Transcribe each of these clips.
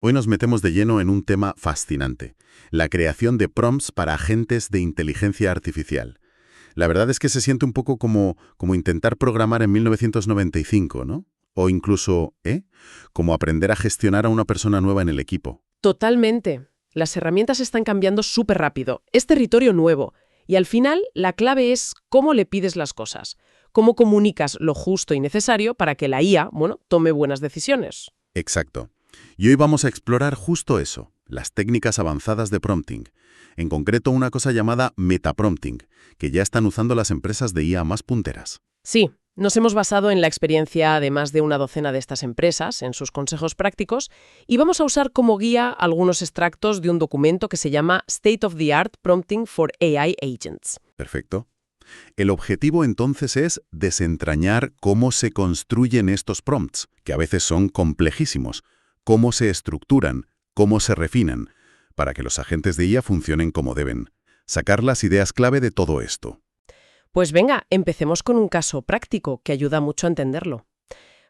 Hoy nos metemos de lleno en un tema fascinante, la creación de prompts para agentes de inteligencia artificial. La verdad es que se siente un poco como intentar programar en 1995, ¿no? O incluso, como aprender a gestionar a una persona nueva en el equipo. Totalmente. Las herramientas están cambiando súper rápido. Es territorio nuevo. Y al final, la clave es cómo le pides las cosas. Cómo comunicas lo justo y necesario para que la IA, tome buenas decisiones. Exacto. Y hoy vamos a explorar justo eso, las técnicas avanzadas de prompting. En concreto, una cosa llamada metaprompting, que ya están usando las empresas de IA más punteras. Sí, nos hemos basado en la experiencia de más de una docena de estas empresas, en sus consejos prácticos, y vamos a usar como guía algunos extractos de un documento que se llama State of the Art Prompting for AI Agents. Perfecto. El objetivo entonces es desentrañar cómo se construyen estos prompts, que a veces son complejísimos, cómo se estructuran, cómo se refinan, para que los agentes de IA funcionen como deben. Sacar las ideas clave de todo esto. Pues venga, empecemos con un caso práctico que ayuda mucho a entenderlo.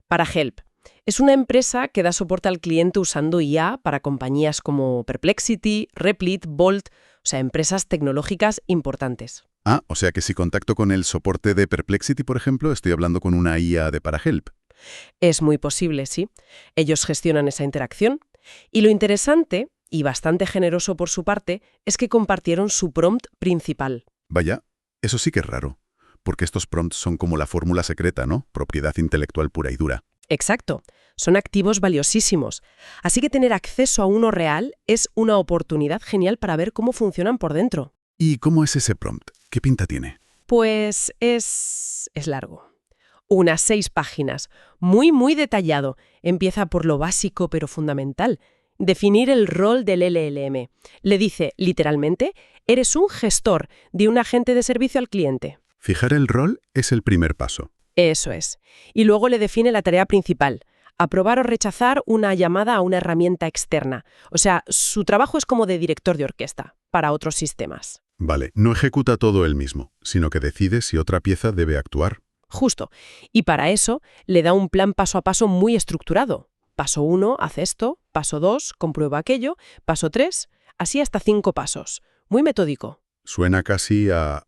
ParaHelp es una empresa que da soporte al cliente usando IA para compañías como Perplexity, Replit, Bolt, o sea, empresas tecnológicas importantes. Ah, o sea que si contacto con el soporte de Perplexity, por ejemplo, estoy hablando con una IA de ParaHelp. Es muy posible, sí. Ellos gestionan esa interacción. Y lo interesante, y bastante generoso por su parte, es que compartieron su prompt principal. Vaya, eso sí que es raro, porque estos prompts son como la fórmula secreta, ¿no? Propiedad intelectual pura y dura. Exacto. Son activos valiosísimos. Así que tener acceso a uno real es una oportunidad genial para ver cómo funcionan por dentro. ¿Y cómo es ese prompt? ¿Qué pinta tiene? Pues es largo. Unas 6 páginas. Muy detallado. Empieza por lo básico pero fundamental. Definir el rol del LLM. Le dice, literalmente, eres un gestor de un agente de servicio al cliente. Fijar el rol es el primer paso. Eso es. Y luego le define la tarea principal. Aprobar o rechazar una llamada a una herramienta externa. O sea, su trabajo es como de director de orquesta para otros sistemas. Vale, no ejecuta todo él mismo, sino que decide si otra pieza debe actuar. Justo. Y para eso le da un plan paso a paso muy estructurado. Paso 1, haz esto. Paso 2, comprueba aquello. Paso 3, así hasta 5 pasos. Muy metódico. Suena casi a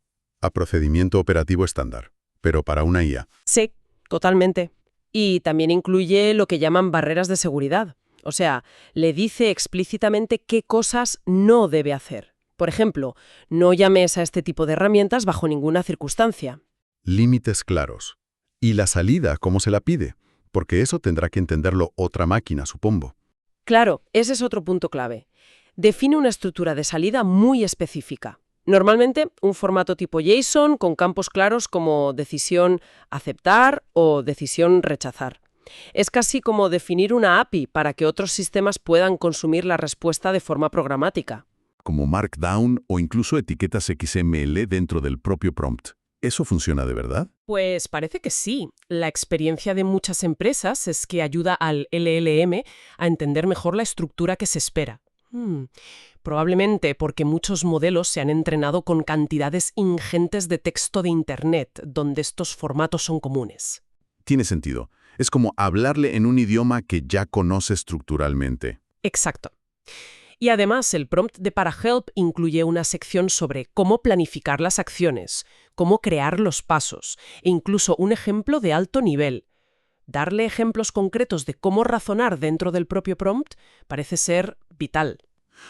procedimiento operativo estándar, pero para una IA. Sí, totalmente. Y también incluye lo que llaman barreras de seguridad. O sea, le dice explícitamente qué cosas no debe hacer. Por ejemplo, no llames a este tipo de herramientas bajo ninguna circunstancia. Límites claros. ¿Y la salida cómo se la pide? Porque eso tendrá que entenderlo otra máquina, supongo. Claro, ese es otro punto clave. Define una estructura de salida muy específica. Normalmente un formato tipo JSON con campos claros como decisión aceptar o decisión rechazar. Es casi como definir una API para que otros sistemas puedan consumir la respuesta de forma programática. Como Markdown o incluso etiquetas XML dentro del propio prompt. ¿Eso funciona de verdad? Pues parece que sí. La experiencia de muchas empresas es que ayuda al LLM a entender mejor la estructura que se espera. Probablemente porque muchos modelos se han entrenado con cantidades ingentes de texto de Internet, donde estos formatos son comunes. Tiene sentido. Es como hablarle en un idioma que ya conoce estructuralmente. Exacto. Y además, el prompt de ParaHelp incluye una sección sobre cómo planificar las acciones, cómo crear los pasos, e incluso un ejemplo de alto nivel. Darle ejemplos concretos de cómo razonar dentro del propio prompt parece ser vital.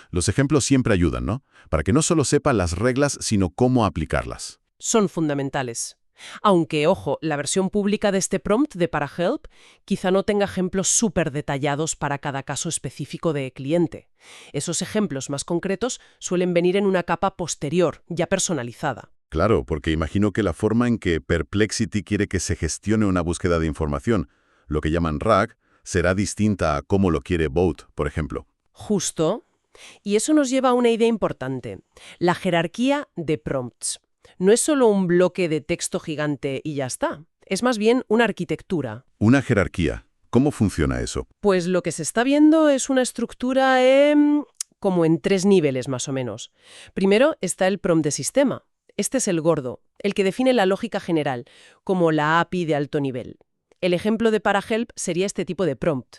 Los ejemplos siempre ayudan, ¿no? Para que no solo sepa las reglas, sino cómo aplicarlas. Son fundamentales. Aunque, ojo, la versión pública de este prompt de ParaHelp quizá no tenga ejemplos súper detallados para cada caso específico de cliente. Esos ejemplos más concretos suelen venir en una capa posterior, ya personalizada. Claro, porque imagino que la forma en que Perplexity quiere que se gestione una búsqueda de información, lo que llaman RAG, será distinta a cómo lo quiere Bolt, por ejemplo. Justo. Y eso nos lleva a una idea importante, la jerarquía de prompts. No es solo un bloque de texto gigante y ya está. Es más bien una arquitectura. Una jerarquía. ¿Cómo funciona eso? Pues lo que se está viendo es una estructura como en 3 niveles más o menos. Primero está el prompt de sistema. Este es el gordo, el que define la lógica general, como la API de alto nivel. El ejemplo de ParaHelp sería este tipo de prompt.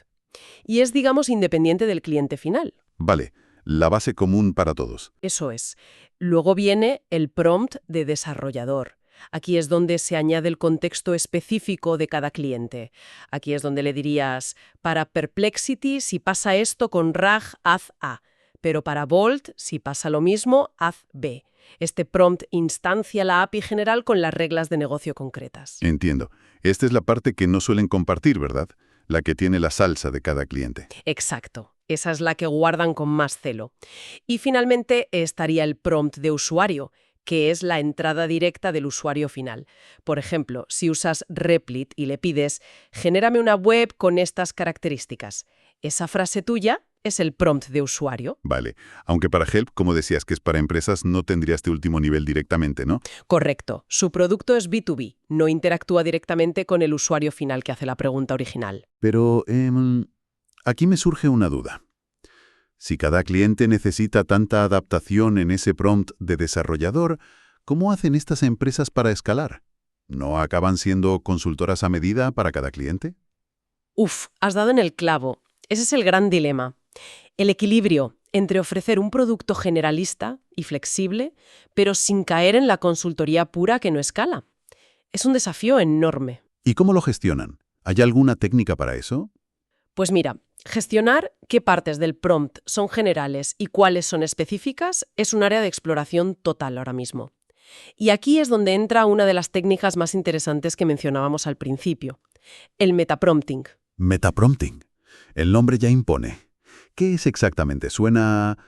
Y es, digamos, independiente del cliente final. Vale, la base común para todos. Eso es. Luego viene el prompt de desarrollador. Aquí es donde se añade el contexto específico de cada cliente. Aquí es donde le dirías, para Perplexity, si pasa esto con RAG, haz A. Pero para Bolt, si pasa lo mismo, haz B. Este prompt instancia la API general con las reglas de negocio concretas. Entiendo. Esta es la parte que no suelen compartir, ¿verdad? La que tiene la salsa de cada cliente. Exacto. Esa es la que guardan con más celo. Y finalmente estaría el prompt de usuario, que es la entrada directa del usuario final. Por ejemplo, si usas Replit y le pides, genérame una web con estas características. Esa frase tuya es el prompt de usuario. Vale, aunque para Help, como decías que es para empresas, no tendría este último nivel directamente, ¿no? Correcto. Su producto es B2B, no interactúa directamente con el usuario final que hace la pregunta original. Pero aquí me surge una duda. Si cada cliente necesita tanta adaptación en ese prompt de desarrollador, ¿cómo hacen estas empresas para escalar? ¿No acaban siendo consultoras a medida para cada cliente? Uf, has dado en el clavo. Ese es el gran dilema. El equilibrio entre ofrecer un producto generalista y flexible, pero sin caer en la consultoría pura que no escala. Es un desafío enorme. ¿Y cómo lo gestionan? ¿Hay alguna técnica para eso? Pues mira, gestionar qué partes del prompt son generales y cuáles son específicas es un área de exploración total ahora mismo. Y aquí es donde entra una de las técnicas más interesantes que mencionábamos al principio, el metaprompting. Metaprompting. El nombre ya impone. ¿Qué es exactamente? ¿Suena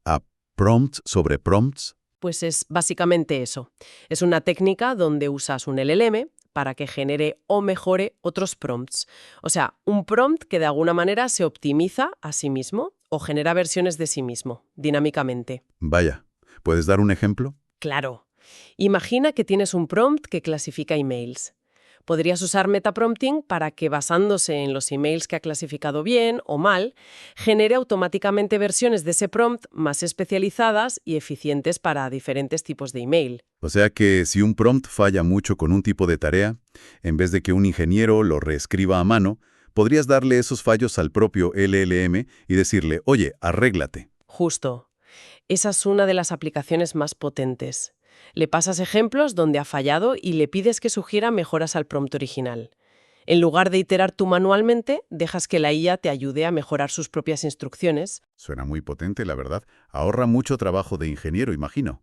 a prompts sobre prompts? Pues es básicamente eso. Es una técnica donde usas un LLM para que genere o mejore otros prompts. O sea, un prompt que de alguna manera se optimiza a sí mismo o genera versiones de sí mismo, dinámicamente. Vaya, ¿puedes dar un ejemplo? Claro. Imagina que tienes un prompt que clasifica emails. Podrías usar metaprompting para que, basándose en los emails que ha clasificado bien o mal, genere automáticamente versiones de ese prompt más especializadas y eficientes para diferentes tipos de email. O sea que si un prompt falla mucho con un tipo de tarea, en vez de que un ingeniero lo reescriba a mano, podrías darle esos fallos al propio LLM y decirle, oye, arréglate. Justo. Esa es una de las aplicaciones más potentes. Le pasas ejemplos donde ha fallado y le pides que sugiera mejoras al prompt original. En lugar de iterar tú manualmente, dejas que la IA te ayude a mejorar sus propias instrucciones. Suena muy potente, la verdad. Ahorra mucho trabajo de ingeniero, imagino.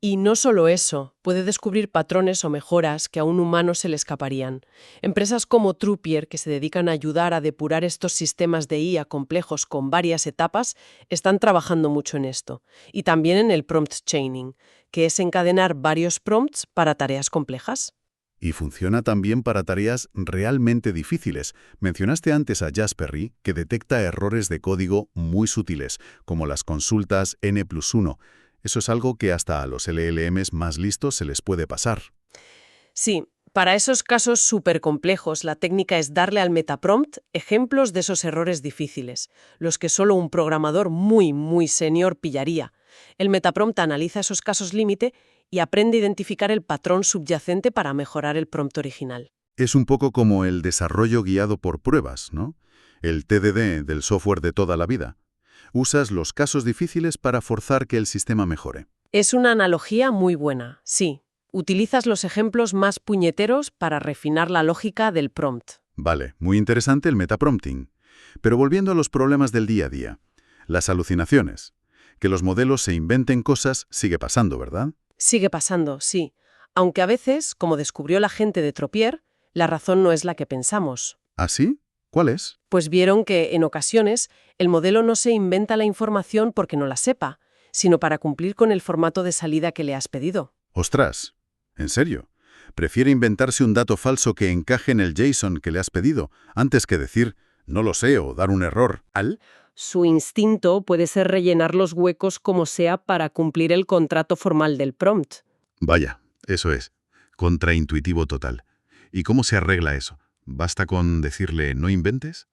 Y no solo eso, puede descubrir patrones o mejoras que a un humano se le escaparían. Empresas como Truppier, que se dedican a ayudar a depurar estos sistemas de IA complejos con varias etapas, están trabajando mucho en esto. Y también en el prompt chaining, que es encadenar varios prompts para tareas complejas. Y funciona también para tareas realmente difíciles. Mencionaste antes a Jasperry, que detecta errores de código muy sutiles, como las consultas N+1. Eso es algo que hasta a los LLMs más listos se les puede pasar. Sí, para esos casos súper complejos, la técnica es darle al metaprompt ejemplos de esos errores difíciles, los que solo un programador muy senior pillaría. El metaprompt analiza esos casos límite y aprende a identificar el patrón subyacente para mejorar el prompt original. Es un poco como el desarrollo guiado por pruebas, ¿no? El TDD del software de toda la vida. Usas los casos difíciles para forzar que el sistema mejore. Es una analogía muy buena, sí. Utilizas los ejemplos más puñeteros para refinar la lógica del prompt. Vale, muy interesante el metaprompting. Pero volviendo a los problemas del día a día. Las alucinaciones. Que los modelos se inventen cosas sigue pasando, ¿verdad? Sigue pasando, sí. Aunque a veces, como descubrió la gente de Truppier, la razón no es la que pensamos. ¿Ah, sí? ¿Cuál es? Pues vieron que, en ocasiones, el modelo no se inventa la información porque no la sepa, sino para cumplir con el formato de salida que le has pedido. ¡Ostras! ¿En serio? Prefiere inventarse un dato falso que encaje en el JSON que le has pedido, antes que decir, no lo sé, o dar un error. Su instinto puede ser rellenar los huecos como sea para cumplir el contrato formal del prompt. Vaya, eso es. Contraintuitivo total. ¿Y cómo se arregla eso? ¿Basta con decirle no inventes?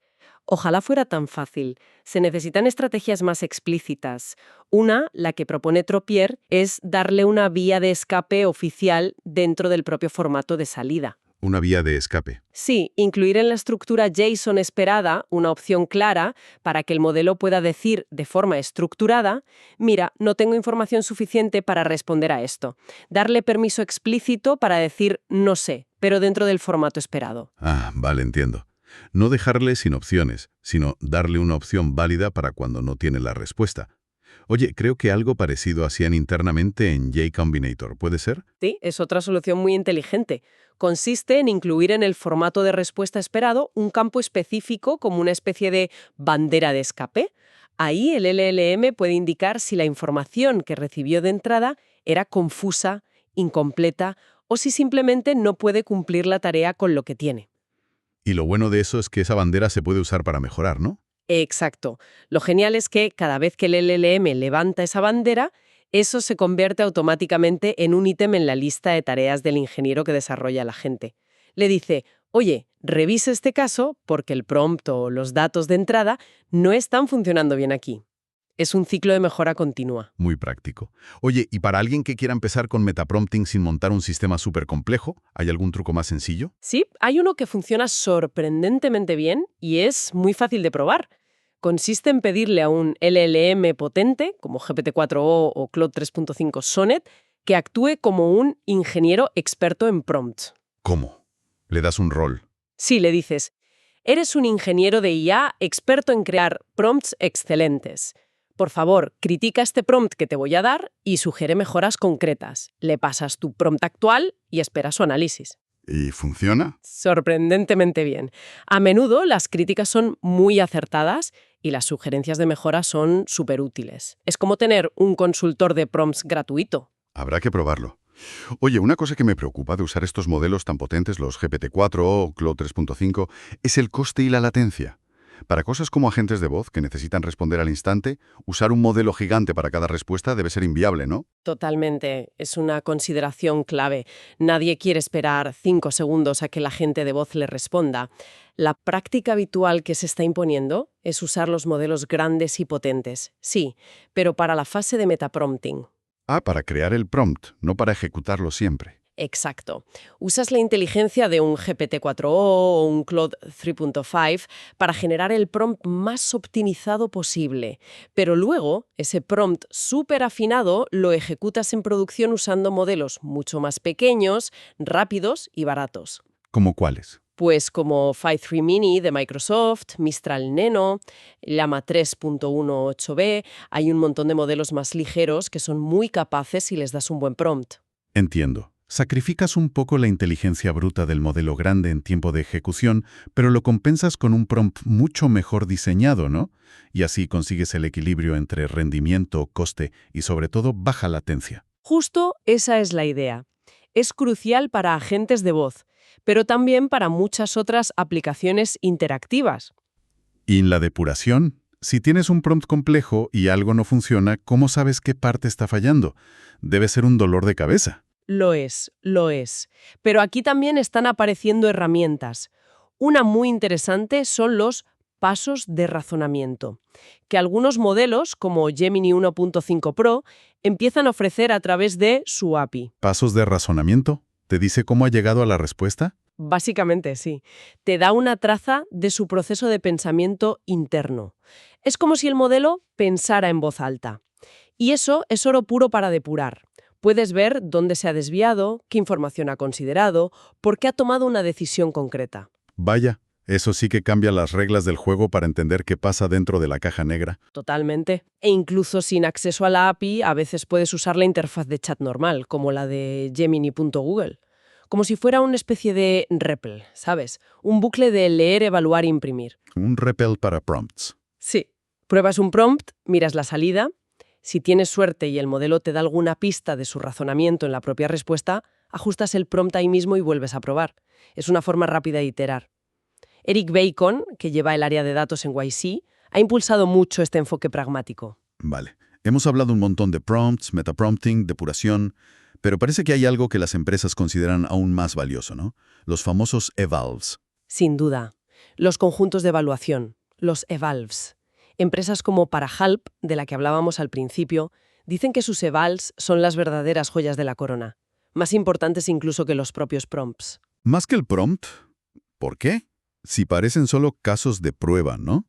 Ojalá fuera tan fácil. Se necesitan estrategias más explícitas. Una, la que propone Truppier, es darle una vía de escape oficial dentro del propio formato de salida. Una vía de escape. Sí, incluir en la estructura JSON esperada una opción clara para que el modelo pueda decir de forma estructurada, mira, no tengo información suficiente para responder a esto. Darle permiso explícito para decir no sé, pero dentro del formato esperado. Ah, vale, entiendo. No dejarle sin opciones, sino darle una opción válida para cuando no tiene la respuesta. Oye, creo que algo parecido hacían internamente en JCombinator, ¿puede ser? Sí, es otra solución muy inteligente. Consiste en incluir en el formato de respuesta esperado un campo específico como una especie de bandera de escape. Ahí el LLM puede indicar si la información que recibió de entrada era confusa, incompleta o si simplemente no puede cumplir la tarea con lo que tiene. Y lo bueno de eso es que esa bandera se puede usar para mejorar, ¿no? Exacto. Lo genial es que cada vez que el LLM levanta esa bandera, eso se convierte automáticamente en un ítem en la lista de tareas del ingeniero que desarrolla la gente. Le dice, oye, revisa este caso porque el prompt o los datos de entrada no están funcionando bien aquí. Es un ciclo de mejora continua. Muy práctico. Oye, ¿y para alguien que quiera empezar con metaprompting sin montar un sistema súper complejo, hay algún truco más sencillo? Sí, hay uno que funciona sorprendentemente bien y es muy fácil de probar. Consiste en pedirle a un LLM potente, como GPT-4o o Claude 3.5 Sonnet, que actúe como un ingeniero experto en prompts. ¿Cómo? Le das un rol. Sí, le dices, eres un ingeniero de IA experto en crear prompts excelentes. Por favor, critica este prompt que te voy a dar y sugiere mejoras concretas. Le pasas tu prompt actual y esperas su análisis. ¿Y funciona? Sorprendentemente bien. A menudo las críticas son muy acertadas y las sugerencias de mejora son súper útiles. Es como tener un consultor de prompts gratuito. Habrá que probarlo. Oye, una cosa que me preocupa de usar estos modelos tan potentes, los GPT-4 o Claude 3.5, es el coste y la latencia. Para cosas como agentes de voz que necesitan responder al instante, usar un modelo gigante para cada respuesta debe ser inviable, ¿no? Totalmente. Es una consideración clave. Nadie quiere esperar 5 segundos a que la agente de voz le responda. La práctica habitual que se está imponiendo es usar los modelos grandes y potentes. Sí, pero para la fase de metaprompting. Ah, para crear el prompt, no para ejecutarlo siempre. Exacto. Usas la inteligencia de un GPT-4o o un Claude 3.5 para generar el prompt más optimizado posible, pero luego ese prompt súper afinado lo ejecutas en producción usando modelos mucho más pequeños, rápidos y baratos. ¿Cómo cuáles? Pues como Phi 3 Mini de Microsoft, Mistral Nano, Llama 3.18b, hay un montón de modelos más ligeros que son muy capaces si les das un buen prompt. Entiendo. Sacrificas un poco la inteligencia bruta del modelo grande en tiempo de ejecución, pero lo compensas con un prompt mucho mejor diseñado, ¿no? Y así consigues el equilibrio entre rendimiento, coste y sobre todo baja latencia. Justo esa es la idea. Es crucial para agentes de voz, pero también para muchas otras aplicaciones interactivas. Y en la depuración, si tienes un prompt complejo y algo no funciona, ¿cómo sabes qué parte está fallando? Debe ser un dolor de cabeza. Lo es, lo es. Pero aquí también están apareciendo herramientas. Una muy interesante son los pasos de razonamiento, que algunos modelos, como Gemini 1.5 Pro, empiezan a ofrecer a través de su API. ¿Pasos de razonamiento? ¿Te dice cómo ha llegado a la respuesta? Básicamente, sí. Te da una traza de su proceso de pensamiento interno. Es como si el modelo pensara en voz alta. Y eso es oro puro para depurar. Puedes ver dónde se ha desviado, qué información ha considerado, por qué ha tomado una decisión concreta. Vaya, eso sí que cambia las reglas del juego para entender qué pasa dentro de la caja negra. Totalmente. E incluso sin acceso a la API, a veces puedes usar la interfaz de chat normal, como la de Gemini.google. Como si fuera una especie de REPL, ¿sabes? Un bucle de leer, evaluar e imprimir. Un REPL para prompts. Sí. Pruebas un prompt, miras la salida. Si tienes suerte y el modelo te da alguna pista de su razonamiento en la propia respuesta, ajustas el prompt ahí mismo y vuelves a probar. Es una forma rápida de iterar. Eric Bacon, que lleva el área de datos en YC, ha impulsado mucho este enfoque pragmático. Vale. Hemos hablado un montón de prompts, metaprompting, depuración, pero parece que hay algo que las empresas consideran aún más valioso, ¿no? Los famosos evals. Sin duda. Los conjuntos de evaluación, los evals. Empresas como ParaHelp, de la que hablábamos al principio, dicen que sus evals son las verdaderas joyas de la corona, más importantes incluso que los propios prompts. Más que el prompt, ¿por qué? Si parecen solo casos de prueba, ¿no?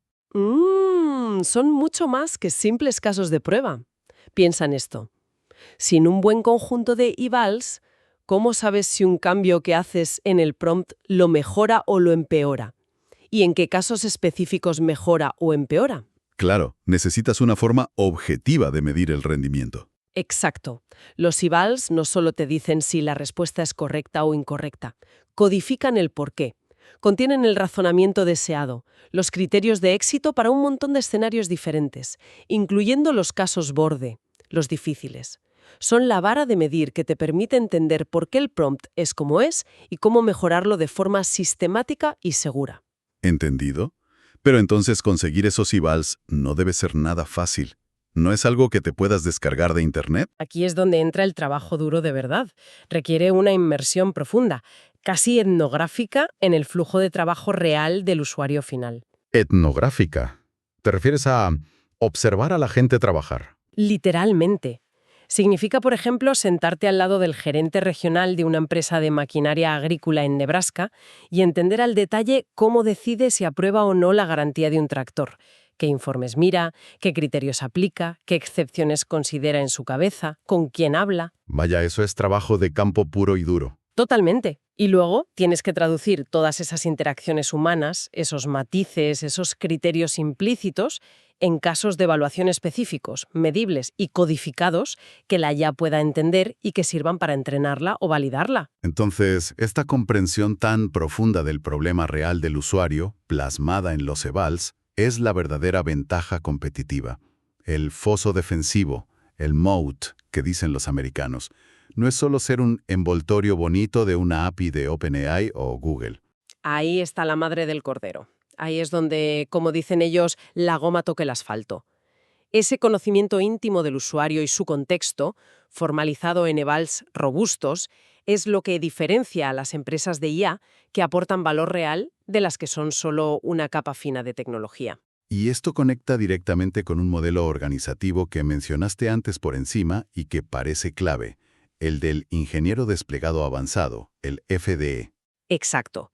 Son mucho más que simples casos de prueba. Piensa en esto. Sin un buen conjunto de evals, ¿cómo sabes si un cambio que haces en el prompt lo mejora o lo empeora? ¿Y en qué casos específicos mejora o empeora? Claro, necesitas una forma objetiva de medir el rendimiento. Exacto. Los evals no solo te dicen si la respuesta es correcta o incorrecta, codifican el porqué. Contienen el razonamiento deseado, los criterios de éxito para un montón de escenarios diferentes, incluyendo los casos borde, los difíciles. Son la vara de medir que te permite entender por qué el prompt es como es y cómo mejorarlo de forma sistemática y segura. ¿Entendido? Pero entonces conseguir esos evals no debe ser nada fácil. ¿No es algo que te puedas descargar de Internet? Aquí es donde entra el trabajo duro de verdad. Requiere una inmersión profunda, casi etnográfica, en el flujo de trabajo real del usuario final. Etnográfica. ¿Te refieres a observar a la gente trabajar? Literalmente. Significa, por ejemplo, sentarte al lado del gerente regional de una empresa de maquinaria agrícola en Nebraska y entender al detalle cómo decide si aprueba o no la garantía de un tractor, qué informes mira, qué criterios aplica, qué excepciones considera en su cabeza, con quién habla. Vaya, eso es trabajo de campo puro y duro. Totalmente. Y luego tienes que traducir todas esas interacciones humanas, esos matices, esos criterios implícitos, en casos de evaluación específicos, medibles y codificados que la IA pueda entender y que sirvan para entrenarla o validarla. Entonces, esta comprensión tan profunda del problema real del usuario, plasmada en los evals, es la verdadera ventaja competitiva. El foso defensivo, el moat, que dicen los americanos, no es solo ser un envoltorio bonito de una API de OpenAI o Google. Ahí está la madre del cordero. Ahí es donde, como dicen ellos, la goma toca el asfalto. Ese conocimiento íntimo del usuario y su contexto, formalizado en evals robustos, es lo que diferencia a las empresas de IA que aportan valor real de las que son solo una capa fina de tecnología. Y esto conecta directamente con un modelo organizativo que mencionaste antes por encima y que parece clave, el del ingeniero desplegado avanzado, el FDE. Exacto.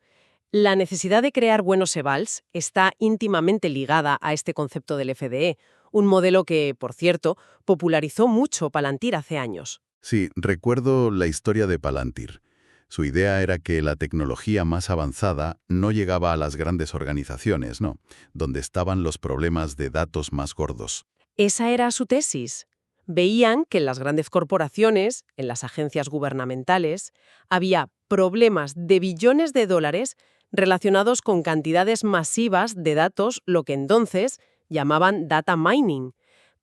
La necesidad de crear buenos evals está íntimamente ligada a este concepto del FDE, un modelo que, por cierto, popularizó mucho Palantir hace años. Sí, recuerdo la historia de Palantir. Su idea era que la tecnología más avanzada no llegaba a las grandes organizaciones, ¿no? Donde estaban los problemas de datos más gordos. Esa era su tesis. Veían que en las grandes corporaciones, en las agencias gubernamentales, había problemas de billones de dólares relacionados con cantidades masivas de datos, lo que entonces llamaban data mining.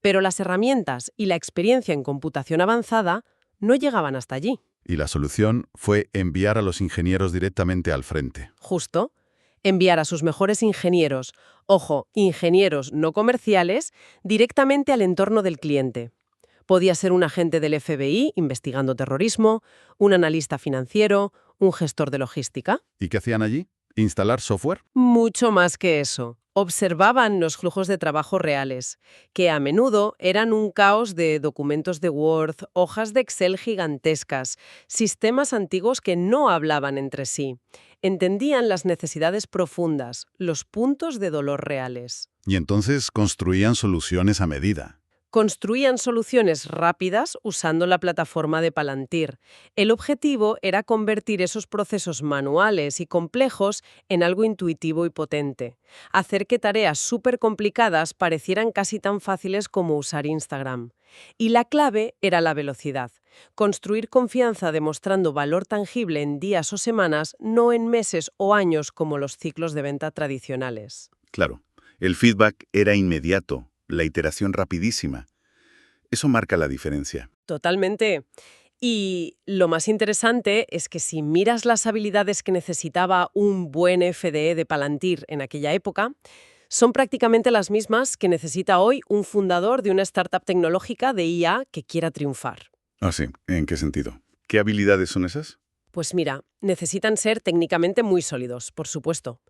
Pero las herramientas y la experiencia en computación avanzada no llegaban hasta allí. Y la solución fue enviar a los ingenieros directamente al frente. Justo. Enviar a sus mejores ingenieros, ojo, ingenieros no comerciales, directamente al entorno del cliente. Podía ser un agente del FBI investigando terrorismo, un analista financiero, un gestor de logística. ¿Y qué hacían allí? ¿Instalar software? Mucho más que eso. Observaban los flujos de trabajo reales, que a menudo eran un caos de documentos de Word, hojas de Excel gigantescas, sistemas antiguos que no hablaban entre sí. Entendían las necesidades profundas, los puntos de dolor reales. Y entonces construían soluciones a medida. Construían soluciones rápidas usando la plataforma de Palantir. El objetivo era convertir esos procesos manuales y complejos en algo intuitivo y potente. Hacer que tareas súper complicadas parecieran casi tan fáciles como usar Instagram. Y la clave era la velocidad. Construir confianza demostrando valor tangible en días o semanas, no en meses o años como los ciclos de venta tradicionales. Claro, el feedback era inmediato, la iteración rapidísima. Eso marca la diferencia. Totalmente. Y lo más interesante es que si miras las habilidades que necesitaba un buen FDE de Palantir en aquella época, son prácticamente las mismas que necesita hoy un fundador de una startup tecnológica de IA que quiera triunfar. Ah, sí. ¿En qué sentido? ¿Qué habilidades son esas? Pues mira, necesitan ser técnicamente muy sólidos, por supuesto.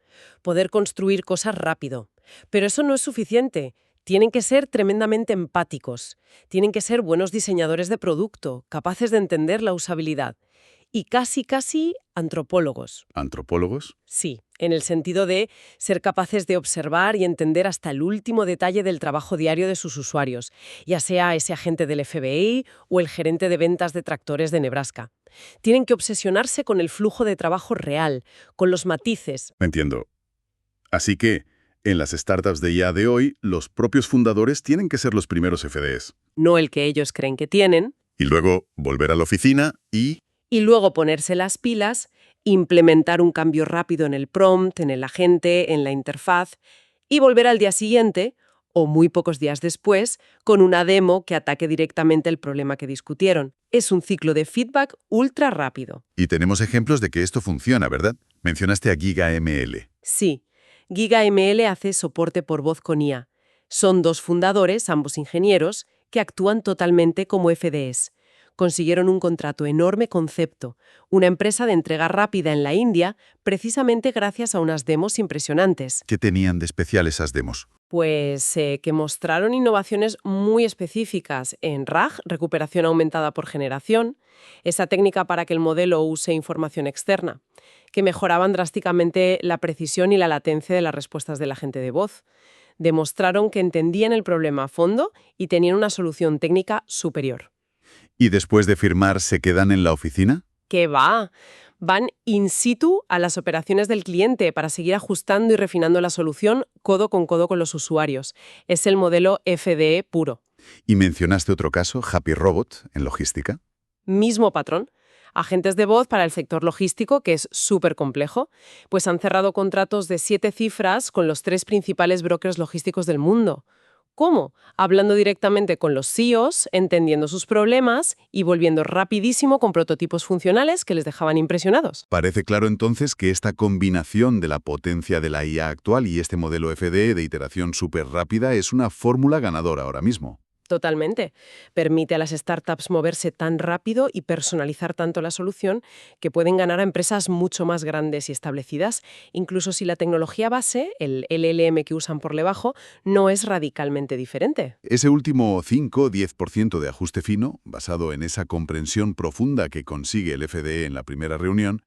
Poder construir cosas rápido. Pero eso no es suficiente. Tienen que ser tremendamente empáticos. Tienen que ser buenos diseñadores de producto, capaces de entender la usabilidad. y casi antropólogos. ¿Antropólogos? Sí, en el sentido de ser capaces de observar y entender hasta el último detalle del trabajo diario de sus usuarios, ya sea ese agente del FBI o el gerente de ventas de tractores de Nebraska. Tienen que obsesionarse con el flujo de trabajo real, con los matices. Entiendo. Así que, en las startups de IA de hoy, los propios fundadores tienen que ser los primeros FDEs. No el que ellos creen que tienen, Y luego volver a la oficina y y luego ponerse las pilas, implementar un cambio rápido en el prompt, en el agente, en la interfaz, y volver al día siguiente, o muy pocos días después, con una demo que ataque directamente el problema que discutieron. Es un ciclo de feedback ultra rápido. Y tenemos ejemplos de que esto funciona, ¿verdad? Mencionaste a GigaML. Sí, GigaML hace soporte por voz con IA. Son dos fundadores, ambos ingenieros, que actúan totalmente como FDEs. Consiguieron un contrato enorme con Cepto, una empresa de entrega rápida en la India, precisamente gracias a unas demos impresionantes. ¿Qué tenían de especial esas demos? Pues que mostraron innovaciones muy específicas en RAG, recuperación aumentada por generación, esa técnica para que el modelo use información externa, que mejoraban drásticamente la precisión y la latencia de las respuestas del agente de voz. Demostraron que entendían el problema a fondo y tenían una solución técnica superior. ¿Y después de firmar se quedan en la oficina? ¿Qué va? Van in situ a las operaciones del cliente para seguir ajustando y refinando la solución codo con los usuarios. Es el modelo FDE puro. Y mencionaste otro caso, Happy Robot, en logística. Mismo patrón. Agentes de voz para el sector logístico, que es súper complejo, pues han cerrado contratos de 7 cifras con los 3 principales brokers logísticos del mundo. ¿Cómo? Hablando directamente con los CEOs, entendiendo sus problemas y volviendo rapidísimo con prototipos funcionales que les dejaban impresionados. Parece claro entonces que esta combinación de la potencia de la IA actual y este modelo FDE de iteración súper rápida es una fórmula ganadora ahora mismo. Totalmente. Permite a las startups moverse tan rápido y personalizar tanto la solución que pueden ganar a empresas mucho más grandes y establecidas, incluso si la tecnología base, el LLM que usan por debajo, no es radicalmente diferente. Ese último 5-10% de ajuste fino, basado en esa comprensión profunda que consigue el FDE en la primera reunión,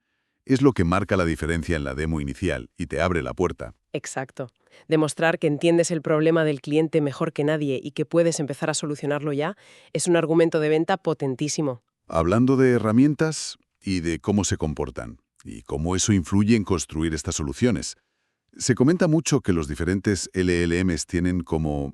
es lo que marca la diferencia en la demo inicial y te abre la puerta. Exacto. Demostrar que entiendes el problema del cliente mejor que nadie y que puedes empezar a solucionarlo ya es un argumento de venta potentísimo. Hablando de herramientas y de cómo se comportan, y cómo eso influye en construir estas soluciones. Se comenta mucho que los diferentes LLMs tienen como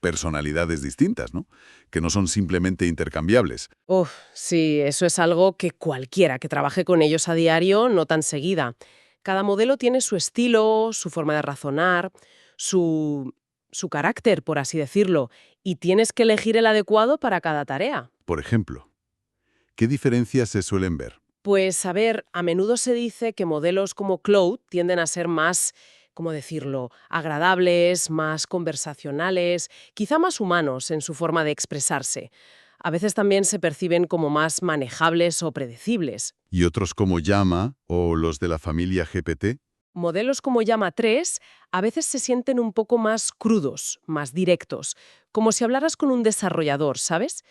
personalidades distintas, ¿no? Que no son simplemente intercambiables. Uf, sí, eso es algo que cualquiera que trabaje con ellos a diario nota enseguida. Cada modelo tiene su estilo, su forma de razonar, su carácter, por así decirlo, y tienes que elegir el adecuado para cada tarea. Por ejemplo, ¿qué diferencias se suelen ver? Pues, a ver, a menudo se dice que modelos como Claude tienden a ser más, ¿cómo decirlo?, agradables, más conversacionales, quizá más humanos en su forma de expresarse. A veces también se perciben como más manejables o predecibles. ¿Y otros como Llama o los de la familia GPT? Modelos como Llama 3 a veces se sienten un poco más crudos, más directos, como si hablaras con un desarrollador, ¿sabes?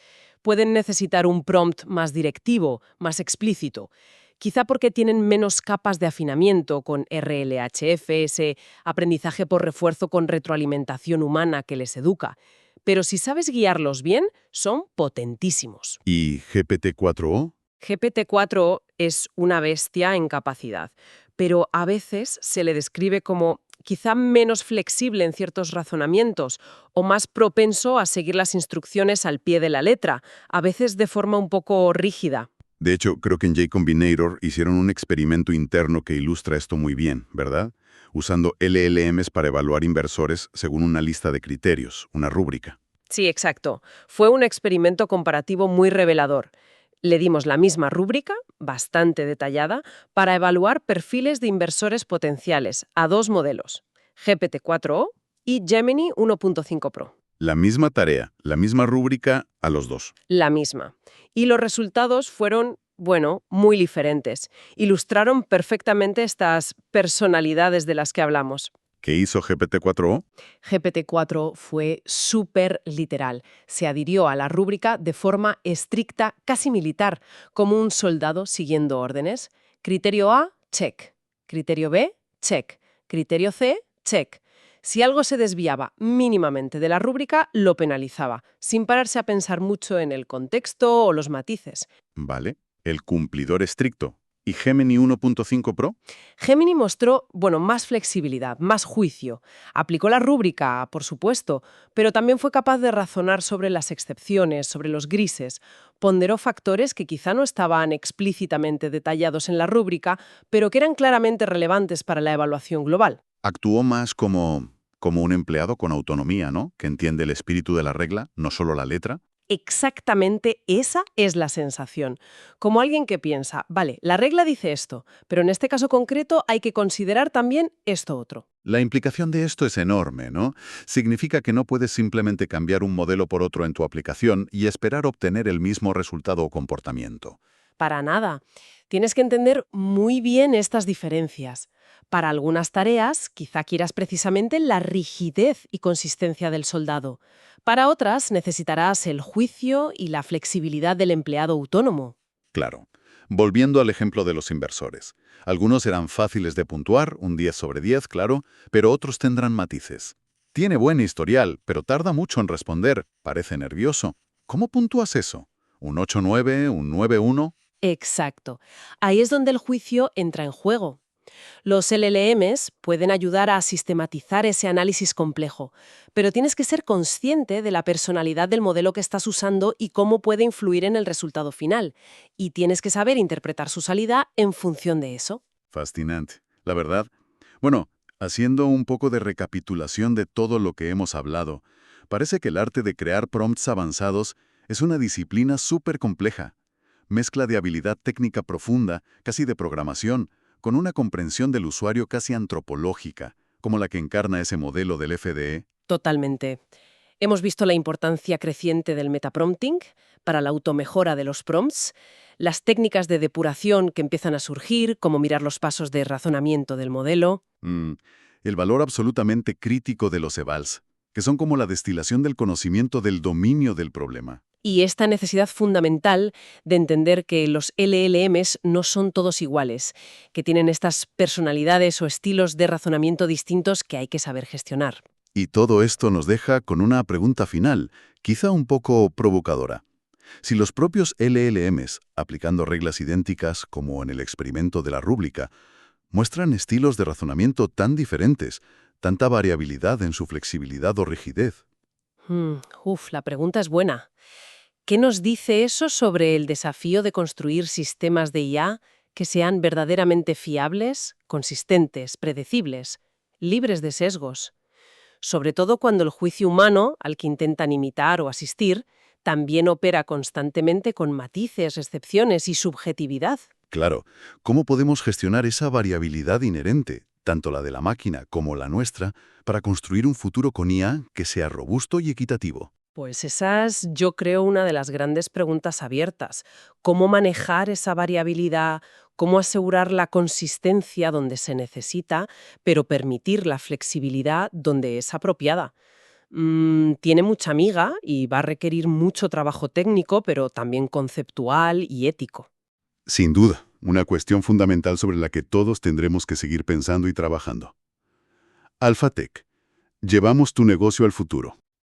Pueden necesitar un prompt más directivo, más explícito, quizá porque tienen menos capas de afinamiento con RLHF, ese aprendizaje por refuerzo con retroalimentación humana que les educa. Pero si sabes guiarlos bien, son potentísimos. ¿Y GPT-4o? GPT-4 es una bestia en capacidad, pero a veces se le describe como quizá menos flexible en ciertos razonamientos o más propenso a seguir las instrucciones al pie de la letra, a veces de forma un poco rígida. De hecho, creo que en J Combinator hicieron un experimento interno que ilustra esto muy bien, ¿verdad? Usando LLMs para evaluar inversores según una lista de criterios, una rúbrica. Sí, exacto. Fue un experimento comparativo muy revelador. Le dimos la misma rúbrica, bastante detallada, para evaluar perfiles de inversores potenciales a 2 modelos, GPT-4o y Gemini 1.5 Pro. La misma tarea, la misma rúbrica a los dos. La misma. Y los resultados fueron, bueno, muy diferentes. Ilustraron perfectamente estas personalidades de las que hablamos. ¿Qué hizo GPT-4o? GPT-4 fue súper literal. Se adhirió a la rúbrica de forma estricta, casi militar, como un soldado siguiendo órdenes. Criterio A, check. Criterio B, check. Criterio C, check. Si algo se desviaba mínimamente de la rúbrica, lo penalizaba, sin pararse a pensar mucho en el contexto o los matices. Vale, el cumplidor estricto. ¿Y Gemini 1.5 Pro? Gemini mostró, más flexibilidad, más juicio. Aplicó la rúbrica, por supuesto, pero también fue capaz de razonar sobre las excepciones, sobre los grises. Ponderó factores que quizá no estaban explícitamente detallados en la rúbrica, pero que eran claramente relevantes para la evaluación global. Actuó más como un empleado con autonomía, ¿no? Que entiende el espíritu de la regla, no solo la letra. Exactamente esa es la sensación. Como alguien que piensa, vale, la regla dice esto, pero en este caso concreto hay que considerar también esto otro. La implicación de esto es enorme, ¿no? Significa que no puedes simplemente cambiar un modelo por otro en tu aplicación y esperar obtener el mismo resultado o comportamiento. Para nada. Tienes que entender muy bien estas diferencias. Para algunas tareas, quizá quieras precisamente la rigidez y consistencia del soldado. Para otras, necesitarás el juicio y la flexibilidad del empleado autónomo. Claro. Volviendo al ejemplo de los inversores. Algunos serán fáciles de puntuar, un 10 sobre 10, claro, pero otros tendrán matices. Tiene buen historial, pero tarda mucho en responder. Parece nervioso. ¿Cómo puntúas eso? ¿Un 8-9? ¿Un 9-1? Exacto. Ahí es donde el juicio entra en juego. Los LLMs pueden ayudar a sistematizar ese análisis complejo, pero tienes que ser consciente de la personalidad del modelo que estás usando y cómo puede influir en el resultado final. Y tienes que saber interpretar su salida en función de eso. Fascinante, la verdad. Bueno, haciendo un poco de recapitulación de todo lo que hemos hablado, parece que el arte de crear prompts avanzados es una disciplina súper compleja. Mezcla de habilidad técnica profunda, casi de programación, con una comprensión del usuario casi antropológica, como la que encarna ese modelo del FDE. Totalmente. Hemos visto la importancia creciente del metaprompting para la automejora de los prompts, las técnicas de depuración que empiezan a surgir, como mirar los pasos de razonamiento del modelo. El valor absolutamente crítico de los evals, que son como la destilación del conocimiento del dominio del problema. Y esta necesidad fundamental de entender que los LLMs no son todos iguales, que tienen estas personalidades o estilos de razonamiento distintos que hay que saber gestionar. Y todo esto nos deja con una pregunta final, quizá un poco provocadora. Si los propios LLMs, aplicando reglas idénticas como en el experimento de la rúbrica, muestran estilos de razonamiento tan diferentes, tanta variabilidad en su flexibilidad o rigidez. La pregunta es buena. ¿Qué nos dice eso sobre el desafío de construir sistemas de IA que sean verdaderamente fiables, consistentes, predecibles, libres de sesgos? Sobre todo cuando el juicio humano, al que intentan imitar o asistir, también opera constantemente con matices, excepciones y subjetividad. Claro, ¿cómo podemos gestionar esa variabilidad inherente, tanto la de la máquina como la nuestra, para construir un futuro con IA que sea robusto y equitativo? Pues esa es, yo creo, una de las grandes preguntas abiertas. ¿Cómo manejar esa variabilidad? ¿Cómo asegurar la consistencia donde se necesita, pero permitir la flexibilidad donde es apropiada? Tiene mucha miga y va a requerir mucho trabajo técnico, pero también conceptual y ético. Sin duda, una cuestión fundamental sobre la que todos tendremos que seguir pensando y trabajando. AlphaTech. Llevamos tu negocio al futuro.